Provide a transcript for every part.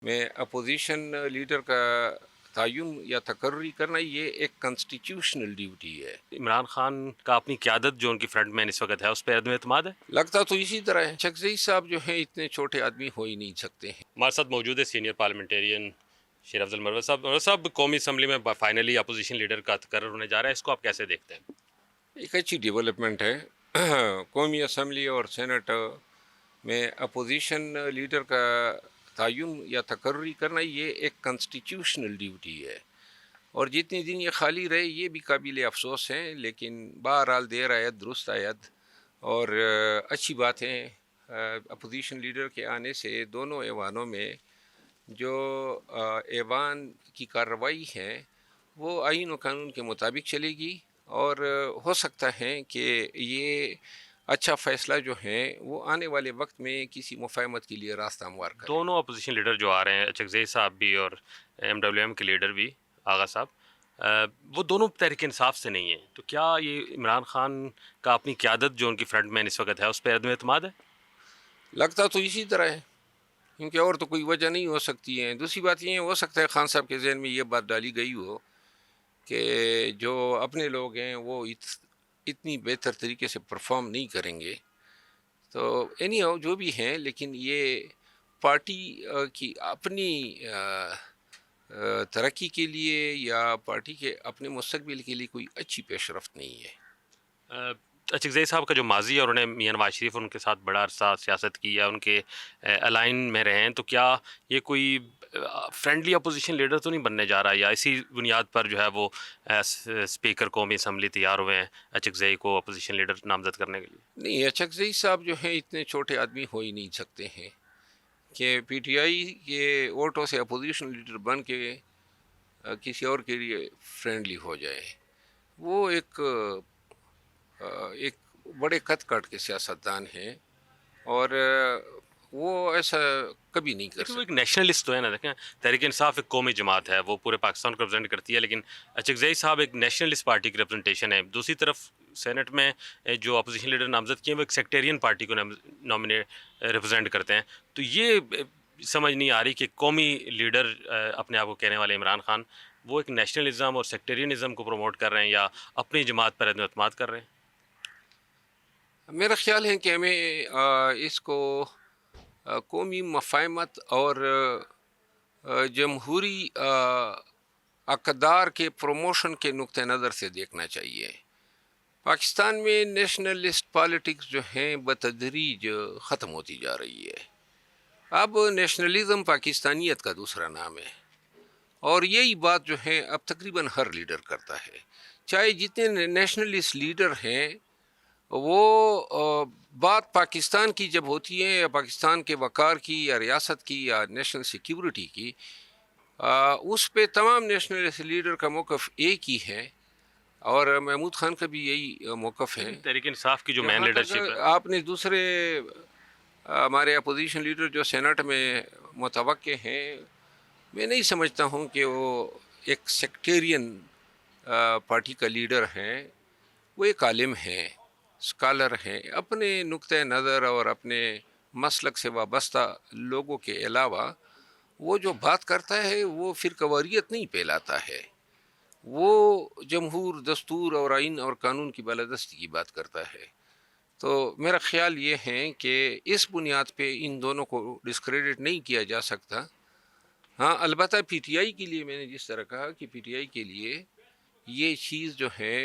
میں opposition leader کا تعین یا تقرری کرنا یہ ایک کانسٹیٹیوشنل ڈیوٹی ہے۔ عمران خان کا اپنی قیادت جو ان کی فرنٹ مین اس وقت ہے اس پہ عدم اعتماد ہے؟ لگتا تو اسی طرح ہے، چکزئی صاحب جو ہیں اتنے چھوٹے آدمی ہو ہی نہیں سکتے ہیں۔ ہمارے ساتھ موجود ہے سینئر پارلیمنٹیرین شیر افضل مروت صاحب۔ مروت صاحب، قومی اسمبلی میں فائنلی اپوزیشن لیڈر کا تقرر ہونے جا رہا ہے، اس کو آپ کیسے دیکھتے ہیں؟ ایک اچھی ڈیولپمنٹ ہے۔ قومی اسمبلی اور سینٹ میں اپوزیشن لیڈر کا تعین یا تقرری کرنا یہ ایک کانسٹیٹیوشنل ڈیوٹی ہے، اور جتنے دن یہ خالی رہے یہ بھی قابل افسوس ہیں، لیکن بہرحال دیر آید درست آید، اور اچھی بات ہے۔ اپوزیشن لیڈر کے آنے سے دونوں ایوانوں میں جو ایوان کی کارروائی ہے وہ آئین و قانون کے مطابق چلے گی، اور ہو سکتا ہے کہ یہ اچھا فیصلہ جو ہے وہ آنے والے وقت میں کسی مفاہمت کے لیے راستہ ہموار کرے۔ دونوں اپوزیشن لیڈر جو آ رہے ہیں، چکزئی صاحب بھی اور ایم ڈبلیو ایم کے لیڈر بھی، آغا صاحب، وہ دونوں تحریک انصاف سے نہیں ہیں، تو کیا یہ عمران خان کا اپنی قیادت جو ان کی فرنٹ مین اس وقت ہے اس پہ عدم اعتماد ہے؟ لگتا تو اسی طرح ہے، کیونکہ اور تو کوئی وجہ نہیں ہو سکتی ہے۔ دوسری بات یہ ہو سکتا ہے خان صاحب کے ذہن میں یہ بات ڈالی گئی ہو کہ جو اپنے لوگ ہیں وہ اتنی بہتر طریقے سے پرفارم نہیں کریں گے، تو اینی ہاؤ جو بھی ہیں، لیکن یہ پارٹی کی اپنی ترقی کے لیے یا پارٹی کے اپنے مستقبل کے لیے کوئی اچھی پیش رفت نہیں ہے۔ چکزئی صاحب کا جو ماضی ہے، انہوں نے میاں نواز شریف ان کے ساتھ بڑا عرصہ سیاست کی یا ان کے الائن میں رہے ہیں، تو کیا یہ کوئی فرینڈلی اپوزیشن لیڈر تو نہیں بننے جا رہا، یا اسی بنیاد پر جو ہے وہ اسپیکر قومی اسمبلی تیار ہوئے ہیں چکزئی کو اپوزیشن لیڈر نامزد کرنے کے لیے؟ نہیں، اچکزئی صاحب جو ہیں اتنے چھوٹے آدمی ہو ہی نہیں سکتے ہیں کہ پی ٹی آئی کے ووٹوں سے اپوزیشن لیڈر بن کے کسی اور کے لیے فرینڈلی ہو جائے۔ وہ ایک بڑے قد کاٹ کے سیاستدان ہیں، اور وہ ایسا کبھی نہیں کر لیکن وہ ایک سکتے۔ نیشنلسٹ تو ہے نا، دیکھیں تحریک انصاف ایک قومی جماعت ہے، وہ پورے پاکستان کو ریپرزینٹ کرتی ہے، لیکن چکزئی صاحب ایک نیشنلسٹ پارٹی کی ریپرزنٹیشن ہے۔ دوسری طرف سینٹ میں جو اپوزیشن لیڈر نامزد کیے ہیں وہ ایک سیکٹیرین پارٹی کو ریپرزینٹ کرتے ہیں، تو یہ سمجھ نہیں آ رہی کہ قومی لیڈر اپنے آپ کو کہنے والے عمران خان وہ ایک نیشنلزم اور سیکٹیرینزم کو پروموٹ کر رہے ہیں یا اپنی جماعت پر عدم اعتماد کر رہے ہیں؟ میرا خیال ہے کہ ہمیں اس کو قومی مفاہمت اور جمہوری اقدار کے پروموشن کے نقطہ نظر سے دیکھنا چاہیے۔ پاکستان میں نیشنلسٹ پالیٹکس جو ہیں بتدریج ختم ہوتی جا رہی ہے۔ اب نیشنلزم پاکستانیت کا دوسرا نام ہے، اور یہی بات جو ہے اب تقریباً ہر لیڈر کرتا ہے، چاہے جتنے نیشنلسٹ لیڈر ہیں وہ بات پاکستان کی جب ہوتی ہے یا پاکستان کے وقار کی یا ریاست کی یا نیشنل سیکیورٹی کی، اس پہ تمام نیشنلسٹ لیڈر کا موقف ایک ہی ہے، اور محمود خان کا بھی یہی موقف ہے۔ تحریک انصاف کی جو مین جہاں تک لیڈرشپ ہے، آپ نے دوسرے ہمارے اپوزیشن لیڈر جو سینٹ میں متوقع ہیں، میں نہیں سمجھتا ہوں کہ وہ ایک سیکٹیرین پارٹی کا لیڈر ہیں۔ وہ ایک عالم ہیں، اسکالر ہیں، اپنے نقطۂ نظر اور اپنے مسلک سے وابستہ لوگوں کے علاوہ وہ جو بات کرتا ہے وہ فرقہ واریت نہیں پھیلاتا ہے، وہ جمہور، دستور اور آئین اور قانون کی بالادستی کی بات کرتا ہے۔ تو میرا خیال یہ ہے کہ اس بنیاد پہ ان دونوں کو ڈسکریڈٹ نہیں کیا جا سکتا۔ ہاں، البتہ پی ٹی آئی کے لیے میں نے جس طرح کہا کہ پی ٹی آئی کے لیے یہ چیز جو ہے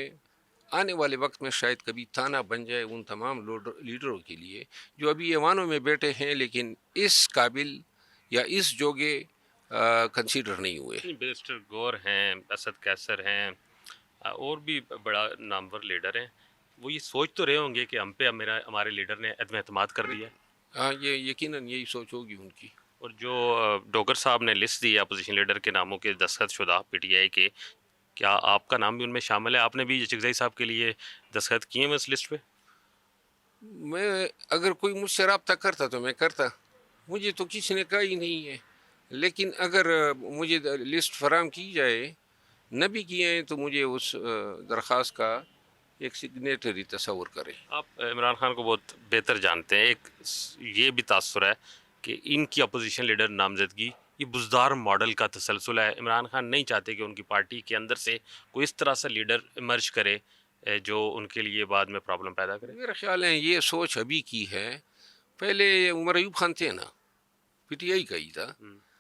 آنے والے وقت میں شاید کبھی تانا بن جائے ان تمام لیڈروں کے لیے جو ابھی ایوانوں میں بیٹھے ہیں لیکن اس قابل یا اس جوگے کنسیڈر نہیں ہوئے۔ بیرسٹر گور ہیں، اسد کیسر ہیں، اور بھی بڑا نامور لیڈر ہیں، وہ یہ سوچ تو رہے ہوں گے کہ ہم پہ ہمارے لیڈر نے عدم اعتماد کر دیا ہے۔ ہاں، یہ یقیناً یہی سوچ ہوگی ان کی۔ اور جو ڈوگر صاحب نے لسٹ دی ہے اپوزیشن لیڈر کے ناموں کے دستخط شدہ پی ٹی آئی کے، کیا آپ کا نام بھی ان میں شامل ہے؟ آپ نے بھی چکزئی صاحب کے لیے دستخط کیے ہیں اس لسٹ پہ؟ میں اگر کوئی مجھ سے رابطہ کرتا تو میں کرتا، مجھے تو کسی نے کہا ہی نہیں ہے، لیکن اگر مجھے لسٹ فراہم کی جائے، نہ بھی کیے ہیں، تو مجھے اس درخواست کا ایک سگنیٹری تصور کرے۔ آپ عمران خان کو بہت بہتر جانتے ہیں، ایک یہ بھی تاثر ہے کہ ان کی اپوزیشن لیڈر نامزدگی یہ بزدار ماڈل کا تسلسل ہے. عمران خان نہیں چاہتے کہ ان کی پارٹی کے اندر سے کوئی اس طرح سے لیڈر ایمرج کرے جو ان کے لیے بعد میں پرابلم پیدا کرے. میرا خیال ہے یہ سوچ ابھی کی ہے. پہلے عمر ایوب خان تھے نا, پی ٹی آئی کا ہی تھا,